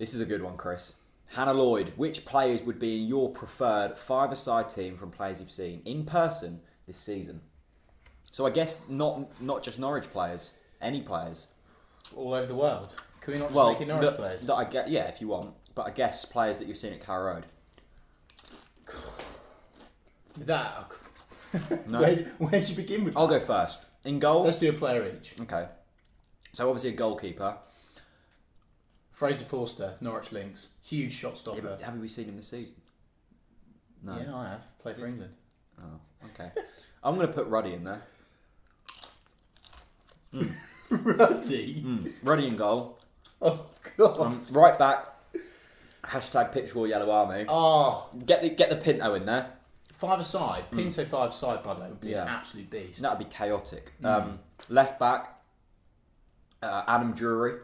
This is a good one, Chris. Hannah Lloyd, which players would be in your preferred five-a-side team from players you've seen in person this season? So I guess not just Norwich players, any players. All over the world. Can we not just make it Norwich players? I get, yeah, if you want. But I guess players that you've seen at Carrow Road. That. No. Where'd you begin with? I'll go first. In goal? Let's do a player each. Okay. So obviously a goalkeeper. Fraser Forster, Norwich Lynx. Huge shot stopper. Yeah, but have we seen him this season? No. Yeah, I have. Played for England. Oh, okay. I'm going to put Ruddy in there. Ruddy? Ruddy in goal. Oh, God. Right back. Hashtag Pitch War Yellow Army. Oh. Get the Pinto in there. Five-a-side. Pinto five-a-side, by the way, would be an absolute beast. That would be chaotic. Left back. Adam Drury.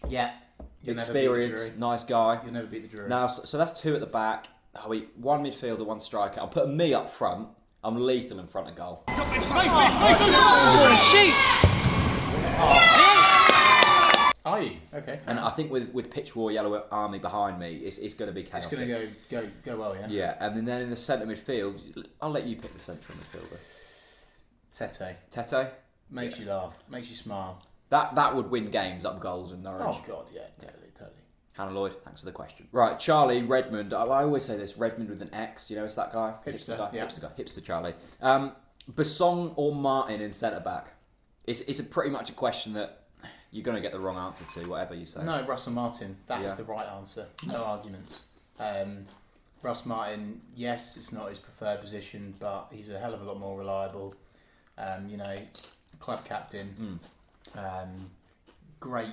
Yeah. Experienced, nice guy. You'll never beat the Drury. Now, so that's two at the back. One midfielder, one striker. I'm putting me up front. I'm lethal in front of goal. Are you? Okay. And I think with Pitch War Yellow Army behind me, it's going to be chaotic. It's going to go well, yeah? Yeah, and then in the centre midfield, I'll let you pick the central midfielder. Tete? Makes you laugh. Makes you smile. That would win games up goals in Norwich. Oh, God, yeah, totally. Hannah Lloyd, thanks for the question. Right, Charlie Redmond. I always say this, Redmond with an X. You know, it's that guy. Hipster guy. yeah. Hipster Charlie. Basong or Martin in centre back? It's pretty much a question that you're going to get the wrong answer to, whatever you say. No, Russell Martin. That is the right answer. No arguments. Russ Martin, yes, it's not his preferred position, but he's a hell of a lot more reliable. Club captain. Great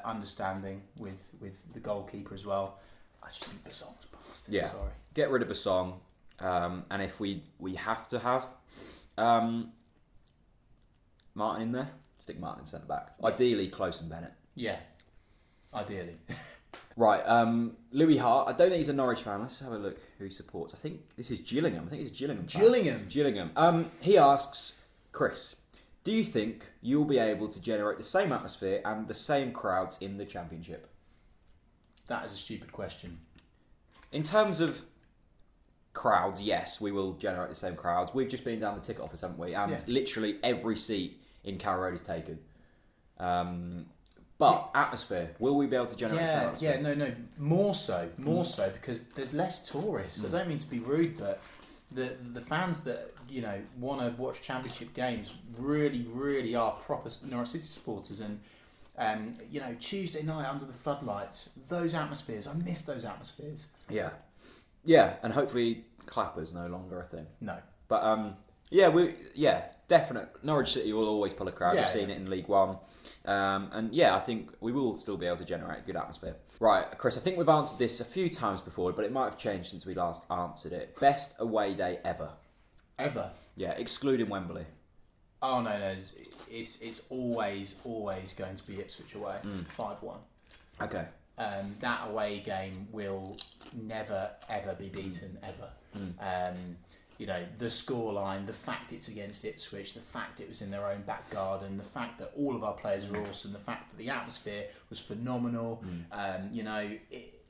understanding with the goalkeeper as well. I just think Basong's bastard. Yeah. Sorry. Get rid of Basong. And if we have to have Martin in there, stick Martin in centre back. Yeah. Ideally, Close and Bennett. Yeah. Ideally. Right. Louis Hart. I don't think he's a Norwich fan. Let's have a look who he supports. I think this is Gillingham. I think he's a Gillingham fan. Gillingham. He asks, Chris, do you think you'll be able to generate the same atmosphere and the same crowds in the Championship? That is a stupid question. In terms of crowds, yes, we will generate the same crowds. We've just been down the ticket office, haven't we? And literally every seat in Carrow Road is taken. But atmosphere, will we be able to generate the same atmosphere? Yeah, no. More so, because there's less tourists. I don't mean to be rude, but the fans that want to watch Championship games really are proper Norwich City supporters, and Tuesday night under the floodlights, those atmospheres, I miss those atmospheres. Yeah, and hopefully clappers no longer a thing. No, but definite. Norwich City will always pull a crowd. We've seen it in League One, I think we will still be able to generate a good atmosphere. Right, Chris, I think we've answered this a few times before, but it might have changed since we last answered it. Best away day ever? Ever? Yeah, excluding Wembley. Oh no, it's always going to be Ipswich away, 5-1. Okay. That away game will never ever be beaten ever. The scoreline, the fact it's against Ipswich, the fact it was in their own back garden, the fact that all of our players were awesome, the fact that the atmosphere was phenomenal.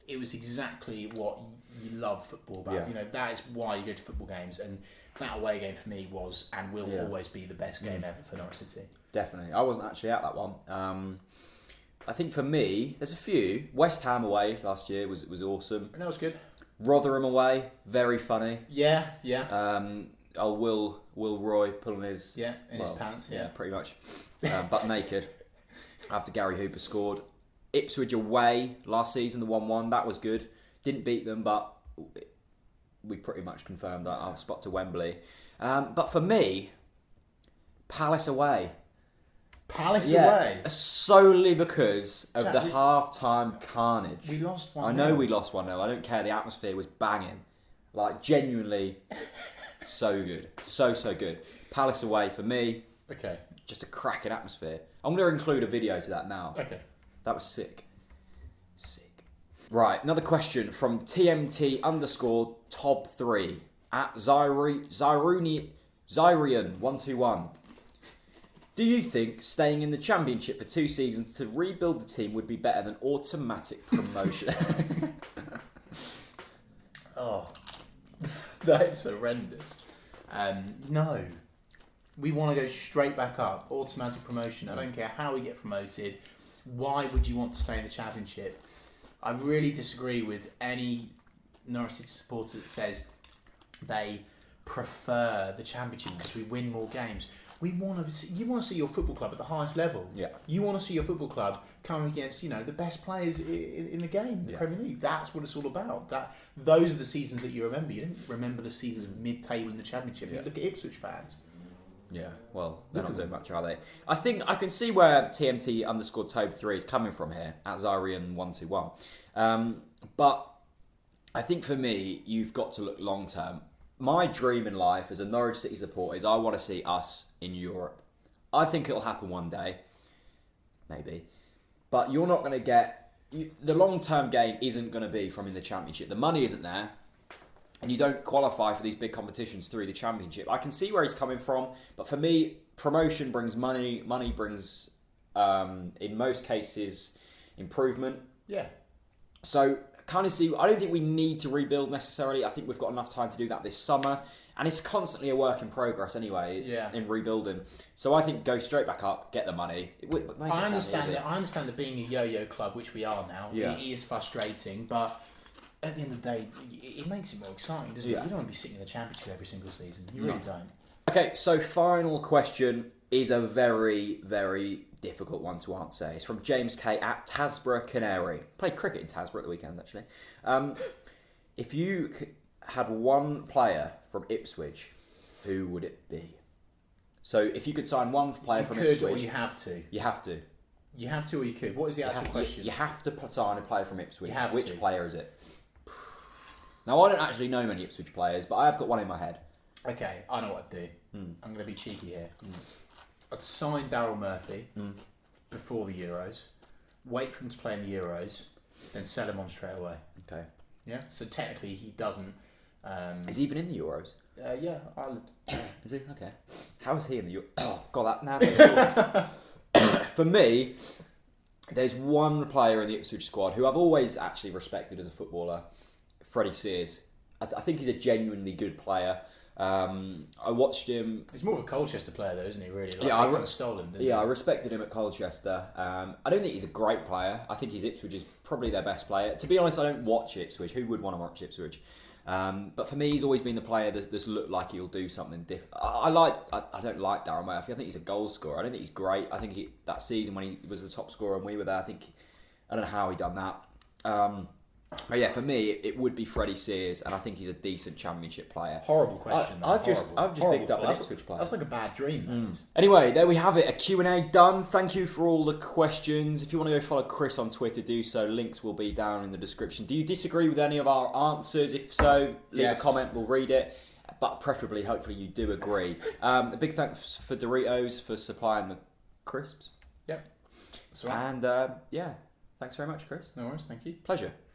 It was exactly what you love football about. Yeah. That is why you go to football games, and that away game for me was and will always be the best game ever for Norwich City. Definitely. I wasn't actually at that one. I think for me, there's a few. West Ham away last year was awesome. And that was good. Rotherham away, very funny. Yeah. Will Roy pulling his his pants. Yeah, pretty much, butt naked after Gary Hooper scored. Ipswich away last season, the 1-1, that was good. Didn't beat them, but we pretty much confirmed our spot to Wembley. But for me, Palace away. Away? Solely because of the half-time carnage. We lost 1-0. I know we lost 1-0. I don't care. The atmosphere was banging. Like, genuinely so good. So good. Palace away for me. Okay. Just a cracking atmosphere. I'm going to include a video to that now. Okay. That was sick. Right, another question from TMT_Tob3 at Zyrian121. Do you think staying in the Championship for 2 seasons to rebuild the team would be better than automatic promotion? Oh, that's horrendous. No. We want to go straight back up. Automatic promotion. I don't care how we get promoted. Why would you want to stay in the Championship? I really disagree with any Norwich City supporter that says they prefer the Championship because we win more games. You want to see your football club at the highest level. Yeah. You want to see your football club coming against the best players in the game, the Premier League. That's what it's all about. Those are the seasons that you remember. You don't remember the seasons of mid-table in the Championship. You look at Ipswich fans. Yeah, well, they're not doing much, are they? I think I can see where TMT_Tobe3 is coming from here at Zyrian121. But I think for me, you've got to look long term. My dream in life as a Norwich City supporter is I want to see us in Europe. I think it'll happen one day, maybe. But you're not going to get... the long-term gain isn't going to be from in the Championship. The money isn't there. And you don't qualify for these big competitions through the Championship. I can see where he's coming from, but for me, promotion brings money. Money brings, in most cases, improvement. Yeah. So, kind of see... I don't think we need to rebuild necessarily. I think we've got enough time to do that this summer. And it's constantly a work in progress anyway, in rebuilding. So I think go straight back up, get the money. I understand that being a yo-yo club, which we are now, it is frustrating, but... at the end of the day, it makes it more exciting, doesn't it? You don't want to be sitting in the Championship every single season. You really don't. Okay, so final question is a very, very difficult one to answer. It's from James K at Tasborough Canary. Played cricket in Tasborough at the weekend, actually. If you had one player from Ipswich, who would it be? So if you could sign one player from Ipswich... You could or you have to? You have to. You have to or you could? What is the actual question? You have to sign a player from Ipswich. Which to. player is it? Now, I don't actually know many Ipswich players, but I have got one in my head. Okay, I know what I'd do. I'm going to be cheeky here. I'd sign Daryl Murphy before the Euros, wait for him to play in the Euros, then sell him on straight away. Okay. Yeah, so technically he doesn't... is he even in the Euros? Yeah, Ireland. Is he? Okay. How is he in the Euros? Oh, got that now. For me, there's one player in the Ipswich squad who I've always actually respected as a footballer, Freddie Sears. I think he's a genuinely good player. I watched him... He's more of a Colchester player though, isn't he, really? Like, I kind of stole him, didn't he? I respected him at Colchester. I don't think he's a great player. I think Ipswich is probably their best player. To be honest, I don't watch Ipswich. Who would want to watch Ipswich? But for me, he's always been the player that's looked like he'll do something different. I don't like Daryl Murphy. I think he's a goal scorer. I don't think he's great. I think that season when he was the top scorer and we were there, I don't know how he done that. But yeah, for me, it would be Freddie Sears, and I think he's a decent Championship player. Horrible question. I've just picked up an Ipswich player. That's like a bad dream. Anyway, there we have it. A Q&A done. Thank you for all the questions. If you want to go follow Chris on Twitter, do so. Links will be down in the description. Do you disagree with any of our answers? If so, leave a comment. We'll read it. But preferably, hopefully, you do agree. A big thanks for Doritos for supplying the crisps. Yep. That's right. And thanks very much, Chris. No worries. Thank you. Pleasure.